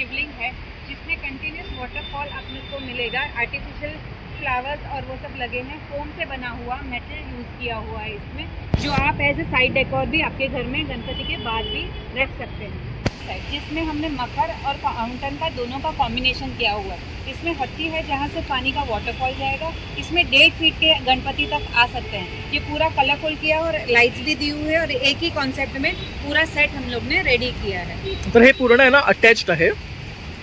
शिवलिंग है जिसमें continuous waterfall अपने को मिलेगा। आर्टिफिशियल फ्लावर्स और वो सब लगे हैं, फोम से बना हुआ मेटल यूज किया हुआ है इसमें, जो आप एज ए साइड डेकोर भी आपके घर में गणपति के बाद भी रख सकते हैं। जिसमें हमने मकर और फाउंटेन का दोनों का कॉम्बिनेशन किया हुआ है। इसमें हत्ती है जहाँ से पानी का वाटरफॉल जाएगा। इसमें 1.5 फीट के गणपति तक आ सकते हैं। ये पूरा कलरफुल किया और लाइट्स भी दी हुई है और एक ही कॉन्सेप्ट में पूरा सेट हम लोग ने रेडी किया है। तर हे पूर्ण आहे ना अटॅच्ड आहे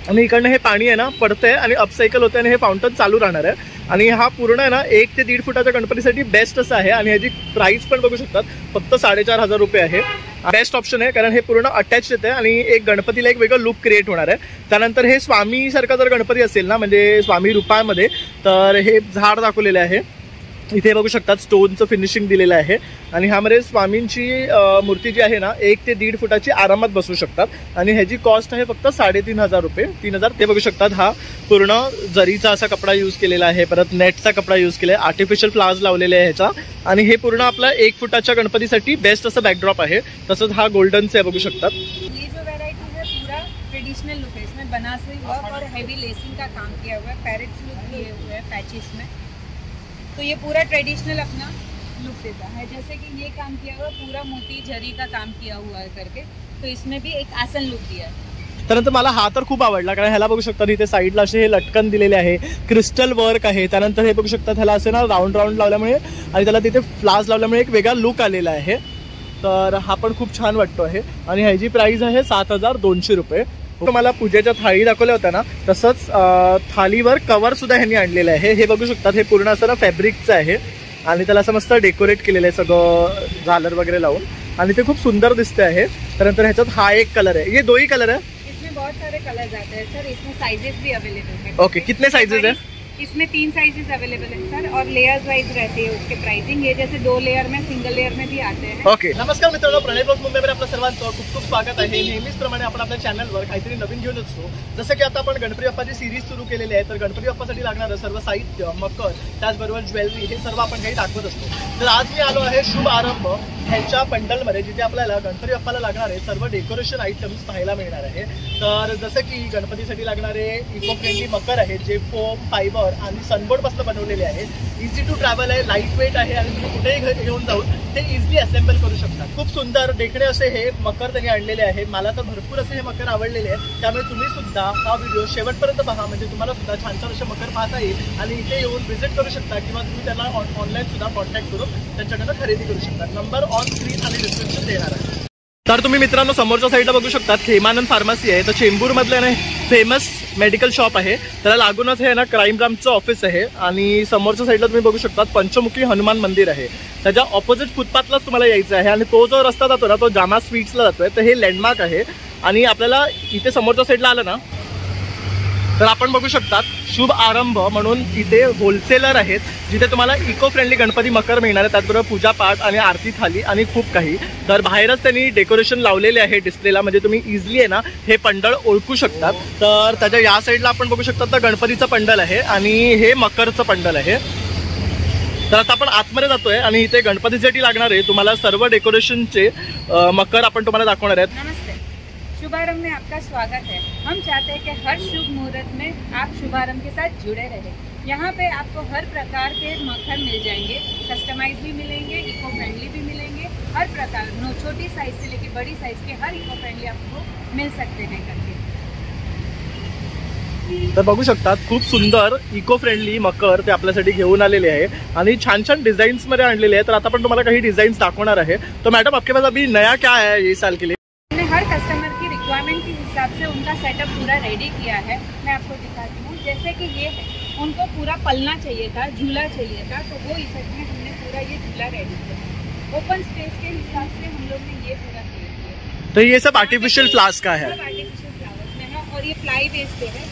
आणि इकडनं हे पाणी आहे ना पडतंय आणि अपसायकल होतंय आणि हे फाउंटन चालू राहणार आहे। आणि हा पूर्ण आहे ना 1 ते 1.5 फुटाच्या गणपतीसाठी बेस्ट असं आहे आणि ह्याची प्राइस पण बघू शकतात, फक्त 4,500 रुपये आहे। बेस्ट ऑप्शन आहे कारण हे पूर्ण अटॅच येते आणि एक गणपतीला एक वेगळं लुक क्रिएट होणार आहे। त्यानंतर हे स्वामी सारखा जर गणपती असेल ना, म्हणजे स्वामी रूपामध्ये, तर हे झाड दाखवलेले आहे। इथे बघू शकतात स्टोनचं फिनिशिंग दिलेलं आहे आणि ह्यामध्ये स्वामींची मूर्ती जी आहे ना 1 ते 1.5 फुटाची आरामात बसू शकतात आणि ह्याची कॉस्ट आहे फक्त 3,500 रुपये, 3,000। ते बघू शकतात हा पूर्ण जरीचा असा कपडा यूज केलेला आहे, परत नेटचा कपडा यूज केला आहे, आर्टिफिशियल फ्लावर्स लावलेले आहे ह्याचा आणि हे पूर्ण आपला 1 फुटाच्या गणपतीसाठी बेस्ट असं बॅकड्रॉप आहे। तसंच हा गोल्डनचा आहे बघू शकतात। ये जो वेराइटी है पूरा ट्रेडिशनल लुक है, इसमें बनारसी वर्क और हेवी लेसिंग का काम किया हुआ है, पैरेट्स लुक दिए हुए हैं पैचेस में, तो ये पूरा ट्रेडिशनल अपना लुक देता है। जैसे कि ये काम किया हुआ पूरा मोती जरी का काम किया हुआ है करके, तो इसमें भी एक आसन लुक दिया है। त्यानंतर मला हा तर खूप आवडला कारण ह्याला बघू शकता इथे साईडला असे हे लटकन दिलेले आहे, क्रिस्टल वर्क आहे। त्यानंतर हे बघू शकता ह्याला असे ना राऊंड राऊंड लावल्यामुळे आणि त्याला तिथे फ्लावर्स लावल्यामुळे एक वेगळा लुक आलेला आहे। तर हा पण खूप छान वाटतो आहे आणि ह्याची प्राइस आहे 7,200 रुपये। तुम्हाला पूजेच्या थाळी दाखवल्या होत्या ना, तसंच थालीवर कवर सुद्धा ह्यांनी आणलेलं आहे। हे बघू शकतात हे पूर्ण असं ना फॅब्रिकचं आहे आणि त्याला असं मस्त डेकोरेट केलेलं आहे सगळं झालर वगैरे लावून आणि ते खूप सुंदर दिसते आहे। त्यानंतर ह्याच्यात हा एक कलर है, ये 2 ही कलर है, इसमें बहुत सारे कलर आते हैं सर। इसमें साइजेस भी अवेलेबल है। ओके, कितने साइजेस है? इसमें 3 साइजेस अवेलेबल है सर और लेयर्स वाइज रहती है उसके प्राइसिंग। ये जैसे 2 लेयर में, सिंगल लेयर में भी आते हैं। ओके, नमस्कार मित्रांनो, प्रणय ब्लॉग्स मुंबईमध्ये आपल्या सर्वांचं खूप खूप स्वागत आहे। नेहमीच प्रमाणे आपण आपल्या चॅनलवर काहीतरी नवीन घेऊन असतो। जसं की आता आपण गणपती बाप्पाची सिरीज सुरू केलेली आहे, तर गणपती बाप्पासाठी लागणारं सर्व साहित्य, मकर, त्याचबरोबर ज्वेलरी हे सर्व आपण काही दाखवत असतो। तर आज मी आलो आहे शुभ आरंभ ह्यांच्या पंडलमध्ये, जिथे आपल्याला गणपती बाप्पाला लागणारे सर्व डेकोरेशन आयटम्स पाहायला मिळणार आहे। तर जसं की गणपतीसाठी लागणारे इको फ्रेंडली मकर आहेत, जे फोम, फायबर आणि सनबोर्ड पासून बनवलेले आहेत। इझी टू ट्रॅव्हल आहे, लाईट वेट आहे आणि तुम्ही कुठेही घेऊन जाऊन ते इझिली असेंबल करू शकता। खूप सुंदर देखणे असे हे मकर त्यांनी आणलेले आहे। मला तर भरपूर असे हे मकर आवडलेले आहेत, त्यामुळे तुम्ही सुद्धा हा व्हिडिओ शेवटपर्यंत पहा, म्हणजे तुम्हाला सुद्धा छान छान असे मकर पाहता येईल आणि इथे येऊन व्हिजिट करू शकता किंवा तुम्ही त्यांना ऑनलाईन सुद्धा कॉन्टॅक्ट करून त्यांच्याकडनं खरेदी करू शकता। नंबर ऑन स्क्रीन आणि डिस्क्रिप्शन देणार आहे। तर तुम्ही मित्रांनो समोरच्या साईडला बघू शकता खेमानंद फार्मसी आहे। तर चेंबूरमधलं ना फेमस मेडिकल शॉप आहे, त्याला लागूनच हे ना क्राईम ब्रांचचं ऑफिस आहे आणि समोरच्या साईडला तुम्ही बघू शकता पंचमुखी हनुमान मंदिर आहे। त्याच्या ऑपोजिट फुटपाथलाच तुम्हाला यायचं आहे आणि तो जो रस्ता जातो ना तो जामा स्वीट्सला जातोय। तर हे लँडमार्क आहे आणि आपल्याला इथे समोरच्या साईडला आलं ना तर आपण बघू शकतात शुभ आरंभ म्हणून इथे होलसेलर आहेत, जिथे तुम्हाला इको फ्रेंडली गणपती मकर मिळणार आहे, त्याचबरोबर पूजा पाठ आणि आरती थाली आणि खूप काही। तर बाहेरच त्यांनी डेकोरेशन लावलेले आहे डिस्प्लेला, म्हणजे तुम्ही इझिली आहे ना हे पंडल ओळखू शकतात। तर त्याच्या या साईडला आपण बघू शकता तर गणपतीचं पंडल आहे आणि हे मकरचं पंडल आहे। तर आता आपण आतमध्ये जातोय आणि इथे गणपतीसाठी लागणारे तुम्हाला सर्व डेकोरेशनचे मकर आपण तुम्हाला दाखवणार आहेत। नमस्ते, शुभारंभ में आपका स्वागत है। हम चाहते हैं कि हर शुभ मुहूर्त में आप शुभारंभ के साथ जुड़े रहें। यहाँ पे आपको हर प्रकार के मक्खन मिल जाएंगे, कस्टमाइज भी मिलेंगे, इको फ्रेंडली भी मिलेंगे, हर प्रकार छोटी साइज से लेकर बड़ी साइज के हर इको फ्रेंडली आपको मिल सकते हैं करके। तर बघू शकतात खूप सुंदर इको फ्रेंडली मकर ते आपल्यासाठी घेऊन आलेले आहे आणि छान छान डिझाईन्स मध्ये आणलेले आहे। तर आता आपण तुम्हाला काही डिझाईन्स दाखवणार आहे। तो मैडम आपके पास अभी नया क्या है ये साल के लिए? हमने हर कस्टमर की रिक्वायरमेंट के हिसाब से उनका सेटअप पूरा रेडी किया है। मैं आपको दिखाती हूँ, जैसे कि ये उनको पूरा पलना चाहिए था, झूला चाहिए था, तो वो इस में हमने पूरा ये झूला रेडी किया। ओपन स्पेस के हिसाब से हम लोग ने ये पूरा किया। तो ये सब आर्टिफिशियल फ्लावर्स का है? आर्टिफिशियल फ्लावर्स में है और ये फ्लाई बेस पे है।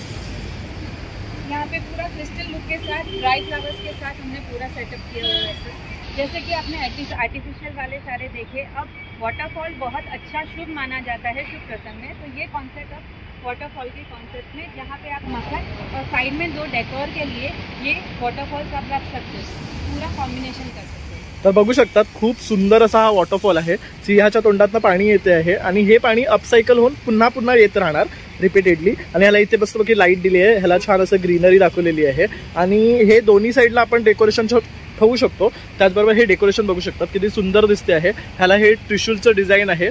यहाँ पे पूरा क्रिस्टल लुक के साथ ड्राई फ्लावर्स के साथ हमने पूरा सेटअप किया हुआ है। जैसे कि आपने आर्टिफिशियल वाले सारे देखे, अब वाटरफॉल बहुत अच्छा शुभ माना जाता है शुभ प्रसंग में, तो ये कॉन्सेप्ट अब वाटरफॉल के कॉन्सेप्ट में, जहाँ पे आप मकर और साइड में 2 डेकोर के लिए ये वाटरफॉल्स आप रख सकते हो, पूरा कॉम्बिनेशन कर सकते हो। तर बघू शकतात खूप सुंदर असा हा वॉटरफॉल आहे। सिंहाच्या तोंडातनं पाणी येते आहे आणि हे पाणी अपसायकल होऊन पुन्हा पुन्हा येत राहणार। रिपीटेडली. आणि ह्याला इथे बसतो की लाईट दिली आहे, ह्याला छान असं ग्रीनरी दाखवलेली आहे. आणि हे दोन्ही साईडला आपण डेकोरेशन ठेवू शकतो. त्याचबरोबर हे डेकोरेशन बघू शकतात किती सुंदर दिसते आहे. ह्याला हे त्रिशूलचं डिझाईन आहे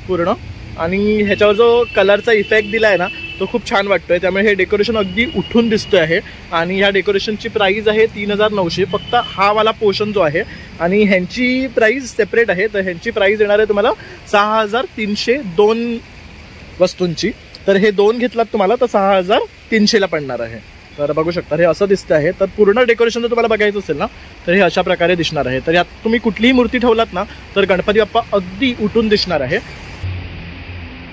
पूर्ण, आणि ह्याच्यावर जो कलरचा इफेक्ट दिला आहे ना तो खूप छान वाटतोय. त्यामुळे हे डेकोरेशन अगदी उठून दिसतोय आहे. आणि ह्या डेकोरेशनची प्राइस आहे 3900 फक्त हा वाला पोर्शन जो आहे. आणि ह्यांची प्राइस सेपरेट आहे, तर ह्यांची प्राइस येणार आहे तुम्हाला 6302 वस्तूंची. तर हे दोन घेतलात तुम्हाला तर 6300 ला पडणार आहे. तर बघू शकता हे असं दिसतं आहे. तर पूर्ण डेकोरेशन जर तुम्हाला बघायचं असेल ना तर हे अशा प्रकारे दिसणार आहे. तर यात तुम्ही कुठलीही मूर्ती ठेवलात ना तर गणपती बाप्पा अगदी उठून दिसणार आहे.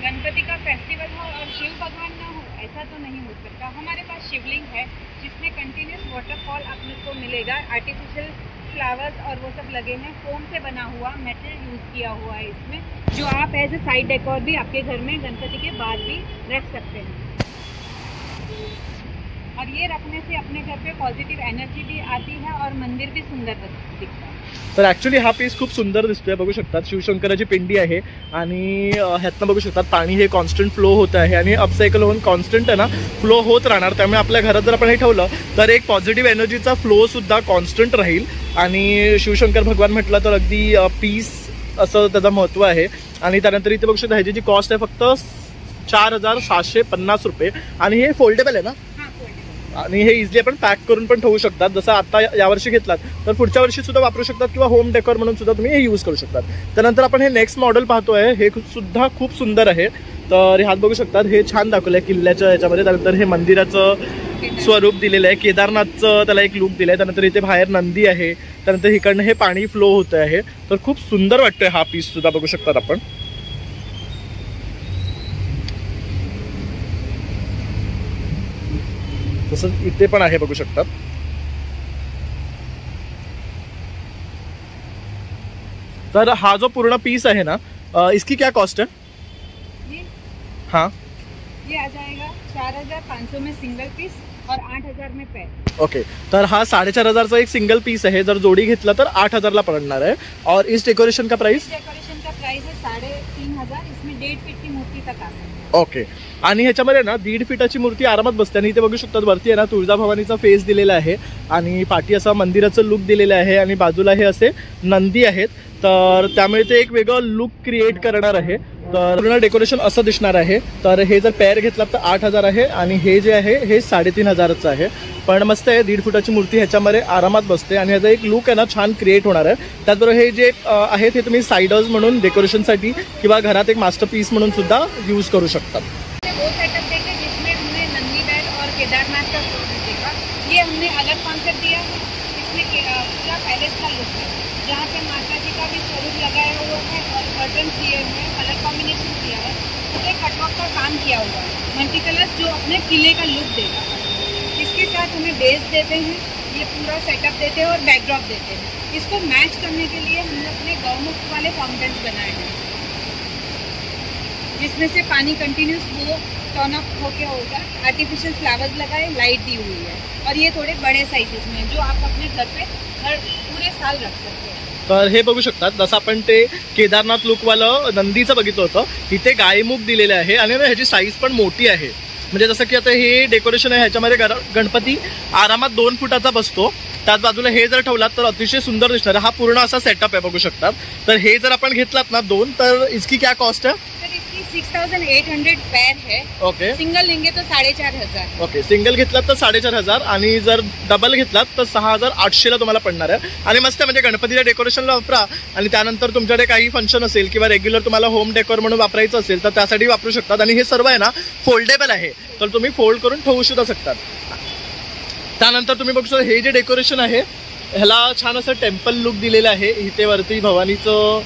गणपति का फेस्टिवल हो और शिव भगवान ना हो ऐसा तो नहीं हो सकता. हमारे पास शिवलिंग है जिसमें कंटिन्यूस वाटरफॉल आपने को मिलेगा. आर्टिफिशियल फ्लावर्स और वो सब लगे हैं. फोम से बना हुआ मेटल यूज किया हुआ है इसमें, जो आप एज ए साइड डेकोर भी आपके घर में गणपति के बाद भी रख सकते हैं. और ये रखने से अपने घर पे पॉझिटिव्ह एनर्जी भी आती है और मंदिर भी सुंदर दिखता है. तर ॲक्च्युली हा पीस खूप सुंदर दिसतोय. बघू शकतात शिवशंकराची पिंडी आहे आणि ह्यातनं बघू शकतात पाणी हे कॉन्स्टंट फ्लो होत आहे आणि अपसायकल होऊन कॉन्स्टंट आहे ना फ्लो होत राहणार. त्यामुळे आपल्या घरात जर आपण हे ठेवलं तर एक पॉझिटिव्ह एनर्जीचा फ्लो सुद्धा कॉन्स्टंट राहील. आणि शिवशंकर भगवान म्हटलं तर अगदी पीस असं त्याचं महत्त्व आहे. आणि त्यानंतर इथे बघू शकता ह्याची जी कॉस्ट आहे फक्त 4750 रुपये. आणि हे फोल्डेबल आहे ना, आणि हे इझिली आपण पॅक करून पण ठेवू शकतात. जसं आता यावर्षी घेतलात तर पुढच्या वर्षी सुद्धा वापरू शकतात किंवा होम डेकोर म्हणून सुद्धा तुम्ही हे यूज करू शकतात. त्यानंतर आपण हे नेक्स्ट मॉडेल पाहतोय, हे सुद्धा खूप सुंदर आहे. तर हात बघू शकतात हे छान दाखवलं आहे किल्ल्याच्या याच्यामध्ये. त्यानंतर हे मंदिराचं स्वरूप दिलेलं आहे, केदारनाथचं त्याला एक लुक दिलं आहे. त्यानंतर इथे बाहेर नंदी आहे, त्यानंतर इकडनं हे पाणी फ्लो होत आहे. तर खूप सुंदर वाटतोय हा पीस सुद्धा बघू शकतात आपण. तसंच इथे पण आहे बघू शकतात. तर हा जो पूर्ण पीस आहे ना इसकी क्या कॉस्ट है? हाँ ये आ जाएगा 4500 में सिंगल पीस और 8000 में पैक. ओके, तर हा 4500चा एक सिंगल पीस आहे. जर जोडी घेतला तर 8000 ला पडणार आहे. और इस डेकोरेशन का प्राइस? डेकोरेशन का प्राइस है 3500. इसमें 1.5 फीट की मूर्ति तक आ सकती है. ओके, आणि ह्याच्यामध्ये ना 1.5 फीटाची मूर्ती आरामात बसते. आणि इथे बघू शकतात वरती आहे ना तुळजाभवानीचा फेस दिलेला आहे आणि पाठी असा मंदिराचं लुक दिलेलं आहे आणि बाजूला हे असे नंदी आहेत. तर त्यामुळे ते एक वेगळं लुक क्रिएट करणार आहे. तर पूर्ण डेकोरेशन असं दिसणार आहे. तर हे जर पेअर घेतला तर 8000 आहे आणि हे जे आहे हे 3500चं आहे. पण मस्त आहे, 1.5 फुटाची मूर्ती ह्याच्यामध्ये आरामात बसते आणि ह्याचा एक लुक आहे ना छान क्रिएट होणार आहे. त्याचबरोबर हे जे आहेत हे तुम्ही साइडर्स म्हणून डेकोरेशनसाठी किंवा घरात एक मास्टरपीस म्हणून सुद्धा यूज करू शकतात. वो सेटअप देखे जिसमें हमने नंदी बैल और केदारनाथ का स्वरूप देखा. ये हमने अलग कॉन्सेप्ट दिया है. इसमें पूरा पैलेस का लुक है जहाँ पे माता जी का भी स्वरूप लगाया हुआ है और कर्टन दिए हुए हैं, कलर कॉम्बिनेशन किया है. पूरे कटवर्क का काम किया हुआ है, मल्टी कलर्स जो अपने किले का लुक देगा. इसके साथ हमें बेस देते हैं, ये पूरा सेटअप देते हैं और बैकड्रॉप देते हैं. इसको मैच करने के लिए हमने अपने गौमुख वाले फाउंटेन्स बनाए हैं जिसमें से पानी कंटिन्यूस वो टर्न अप होके होगा. आर्टिफिशियल फ्लावर्स लगाए, लाइट दी हुई है और ये थोड़े बड़े साइजेस में जो आप अपने घर पे हर पूरे साल रख सकते हैं. तर हे बघू शकतात जसं आपण ते केदारनाथ लुकवालं नंदीचं बघितलं होतं, इथे गायमुख दिलेले आहे आणि ह्याची साईज पण मोठी आहे. म्हणजे जसं की आता हे डेकोरेशन आहे ह्याच्यामध्ये गणपती आरामात 2 फुटाचा बसतो. त्याच बाजूला हे जर ठेवलात तर अतिशय सुंदर दिसणार. हा पूर्ण असा सेटअप आहे बघू शकतात. तर हे जर आपण घेतलात ना 2 तर इसकी क्या कॉस्ट है? 6800 पैर है. ओके, सिंगल लेंगे तो 4500. ओके, सिंगल घेतलात तर 4500 आणि जर डबल घेतलात तर 6800 ला तुम्हाला पडणार आहे. आणि मस्त म्हणजे गणपतीच्या डेकोरेशनला वापरा आणि त्यानंतर तुमच्याकडे काही फंक्शन असेल किंवा रेग्युलर तुम्हाला होम डेकोर म्हणून वापरायचं असेल तर त्यासाठी वापरू शकतात. आणि हे सर्व आहे ना फोल्डेबल आहे, तर तुम्ही फोल्ड करून ठेवू सुद्धा शकतात. त्यानंतर तुम्ही बघू शकता हे जे डेकोरेशन आहे ह्याला छान असं टेम्पल लुक दिलेलं आहे. इथे वरती भवानीचं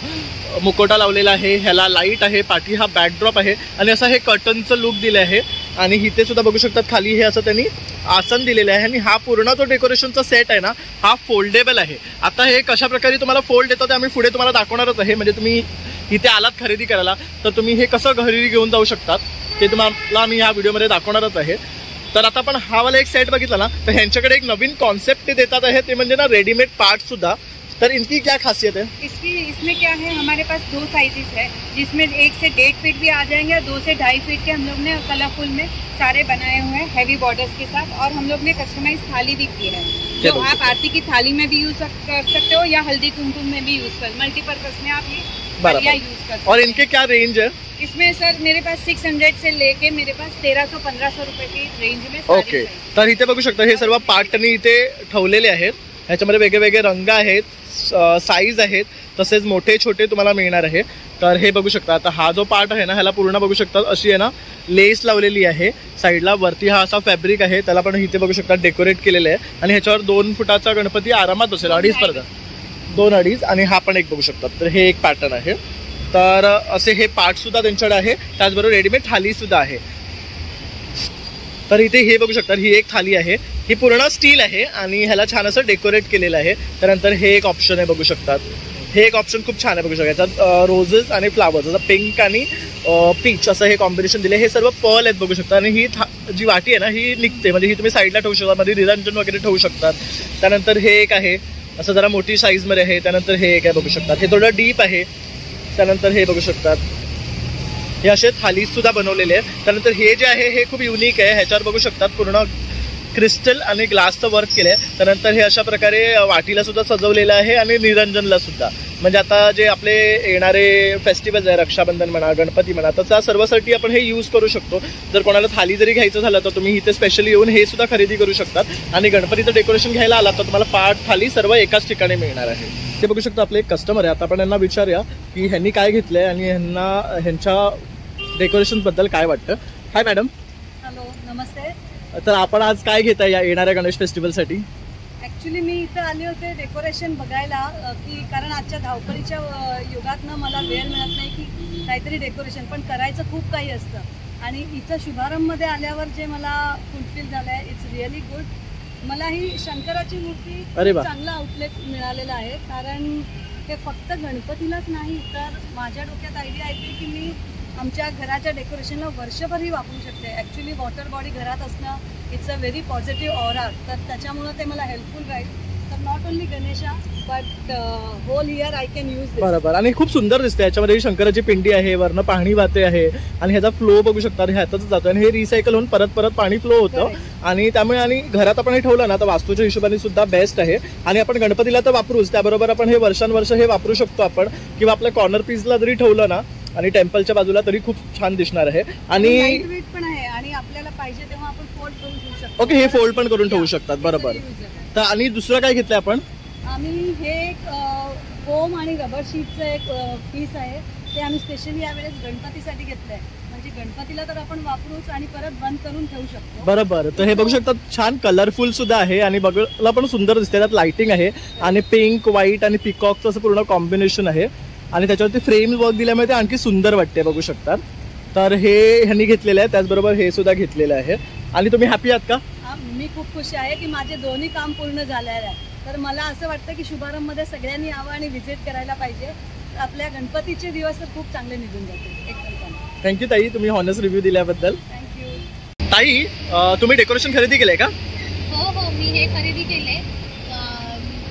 मुकोटा लावलेला आहे, ह्याला लाईट आहे, पाठी हा बॅकड्रॉप आहे आणि असं हे कर्टनचं लुक दिलं आहे. आणि इथे सुद्धा बघू शकतात खाली हे असं त्यांनी आसन दिलेलं आहे. आणि हा पूर्ण जो डेकोरेशनचा सेट आहे ना हा फोल्डेबल आहे. आता हे कशा प्रकारे तुम्हाला फोल्ड येतं ते आम्ही पुढे तुम्हाला दाखवणारच आहे. म्हणजे तुम्ही इथे आलात खरेदी करायला तर तुम्ही हे कसं घरी घेऊन जाऊ शकतात ते तुम्हाला आम्ही ह्या व्हिडिओमध्ये दाखवणारच आहे. तर आता आपण हा वाला एक सेट बघितला ना तर ह्यांच्याकडे एक नवीन कॉन्सेप्ट ते देतात आहे, ते म्हणजे ना रेडीमेड पार्ट सुद्धा तर इनकी क्या खासियत है? इसमें क्या है, हमारे पास 2 साइजेस है, जिसमें 1 से 1.5 फीट भी आ जाएंगे और 2 से 2.5 फीट के हम लोग ने कलरफुल में सारे बनाए हुए हैं हैवी बॉर्डर्स के साथ। और हम लोग ने कस्टमाइज थाली भी की है, जो आप आरती की थाली में भी यूज कर सकते हो या हल्दी कुमकुम में भी यूज कर, मल्टीपर्पज में आप ये बढ़िया यूज कर सकते हो। और इनके क्या रेंज है? इसमें सर मेरे पास 600 से लेके मेरे पास 1300-1500 रुपये की रेंज में। ओके, तर इथे बघू शकता हे सर्व पार्टनी इथे ठेवलेले आहेत। ह्याच्यामध्ये वेगवेगळे रंग आहेत, साईज आहेत, तसेच मोठे छोटे तुम्हाला मिळणार आहे। तर हे बघू शकता, आता हा जो पार्ट आहे ना, ह्याला पूर्ण बघू शकता अशी आहे ना लेस लावलेली आहे साईडला, वरती हा असा फॅब्रिक आहे, त्याला पण इथे बघू शकता डेकोरेट केलेलं आहे। आणि ह्याच्यावर 2 फुटाचा गणपती आरामात बसेल, 2.5 पर्यंत, 2-2.5। आणि हा पण एक बघू शकता, तर हे एक पॅटर्न आहे। तर असे हे पार्ट सुद्धा त्यांच्याकडे आहे, त्याचबरोबर रेडीमेड थाली सुद्धा आहे। तर इथे हे बघू शकता, ही एक थाली आहे, ही पूर्ण स्टील आहे आणि ह्याला छान असं डेकोरेट केलेलं आहे। त्यानंतर हे एक ऑप्शन आहे बघू शकतात, हे एक ऑप्शन खूप छान आहे बघू शकता, याच्यात रोजेस आणि फ्लावर्स, जसं पिंक आणि पीच असं हे कॉम्बिनेशन दिले। हे सर्व पर्ल आहेत बघू शकता। आणि ही जी वाटी आहे ना, ही निघते, म्हणजे ही तुम्ही साईडला ठेवू शकता, मध्ये निरंजन वगैरे ठेवू शकतात। त्यानंतर हे एक आहे असं जरा मोठी साईजमध्ये आहे। त्यानंतर हे एक आहे बघू शकतात, हे थोडं डीप आहे। त्यानंतर हे बघू शकतात, हे असे थाली सुद्धा बनवलेले आहे। त्यानंतर हे जे आहे हे खूप युनिक आहे, ह्याच्यावर बघू शकतात पूर्ण क्रिस्टल आणि ग्लासचं वर्क केलंय। त्यानंतर हे अशा प्रकारे वाटीला सुद्धा सजवलेलं आहे आणि निरंजनला सुद्धा, म्हणजे आता जे आपले येणारे फेस्टिवल्स आहे, रक्षाबंधन म्हणा, गणपती म्हणा, तर त्या सर्वसाठी आपण हे यूज करू शकतो। जर कोणाला थाली जरी घ्यायचं झालं तर तुम्ही इथे स्पेशली येऊन हे सुद्धा खरेदी करू शकतात। आणि गणपतीचं डेकोरेशन घ्यायला आलात तर तुम्हाला पाट थाली सर्व एकाच ठिकाणी मिळणार आहे। ते बघू शकता आपले एक कस्टमर आहे, आता आपण यांना विचारूया की ह्यांनी काय घेतलंय आणि ह्यांच्या डेकोरेशन बद्दल काय वाटतं। हाय मॅडम। हॅलो, नमस्ते। तर आपण आज काय घेताय या येणाऱ्या गणेश फेस्टिवलसाठी? ॲक्च्युली मी इथं आले होते डेकोरेशन बघायला, की कारण आजच्या धावपळीच्या युगातनं मला वेळ मिळत नाही की काहीतरी डेकोरेशन, पण करायचं खूप काही असतं। आणि इथं शुभारंभमध्ये आल्यावर जे मला फुलफिल झालं आहे, इट्स रिअली गुड। मला ही शंकराची मूर्ती चांगला आउटलेट मिळालेला आहे, कारण हे फक्त गणपतीलाच नाही, तर माझ्या डोक्यात आयडिया येते की मी आमच्या घराच्या डेकोरेशनला वर्षभरही वापरू शकते। ॲक्च्युली वॉटर बॉडी घरात असणं it's a very positive aura, तर त्याच्यामुळं ते मला हेल्पफुल राहील। तर not only Ganesha but whole year I can use. बरोबर, आणि खूप सुंदर दिसते। याच्यामध्ये शंकराची पिंडी आहे, वरनं पाणी वाहते आहे आणि ह्याचा फ्लो बघू शकता, ह्यातच जातो आणि हे रिसायकल होऊन परत परत पाणी फ्लो होतं। आणि त्यामुळे आणि घरात आपण हे ठेवलं ना तर वास्तूच्या हिशोबाने सुद्धा बेस्ट आहे। आणि आपण गणपतीला तर वापरूच, त्याबरोबर आपण हे वर्षानुवर्ष हे वापरू शकतो आपण, किंवा आपल्या कॉर्नर पीसला जरी ठेवलं ना आणि टेम्पलच्या बाजूला तरी खूप छान दिसणार आहे। आणि लाईटवेट पण आहे आणि आपल्याला पाहिजे तेव्हा आपण फोल्ड करून ठेवू शकतो। ओके, हे फोल्ड पण करून ठेवू शकतात, बरोबर। तर आणि दुसरं काय घेतलंय आपण? आम्ही हे एक फोम आणि रबर शीटचं एक पीस आहे, ते आम्ही स्पेशली यावेळेस गणपतीसाठी घेतलंय, म्हणजे गणपतीला तर आपण वापरूच आणि परत बंद करून ठेवू शकतो। बरोबर, तर हे बघू शकता छान कलरफुल सुद्धा आहे आणि बघायला पण सुंदर दिसते। त्यात लाइटिंग आहे आणि पिंक, व्हाईट आणि पिकॉकचं असं पूर्ण कॉम्बिनेशन आहे आणि त्याच्यावरती फ्रेम वर्क दिल्यामुळे ते आणखी सुंदर वाटते बघू शकतात। तर हे ह्यांनी घेतलेलं आहे, त्याचबरोबर हे सुद्धा घेतलेलं आहे। आणि तुम्ही हॅपी आहात का? मी खूप खुश आहे की माझे दोन्ही काम पूर्ण झालेलं आहे। तर मला असं वाटतं की शुभारंभमध्ये सगळ्यांनी यावं आणि व्हिजिट करायला पाहिजे। आपल्या गणपतीचे दिवस तर खूप चांगले निघून जातील एकदम। थँक्यू ताई, तुम्ही हॉनेस्ट रिव्ह्यू दिल्याबद्दल। थँक्यू ताई, तुम्ही डेकोरेशन खरेदी केलंय का? हो, मी हे खरेदी केले।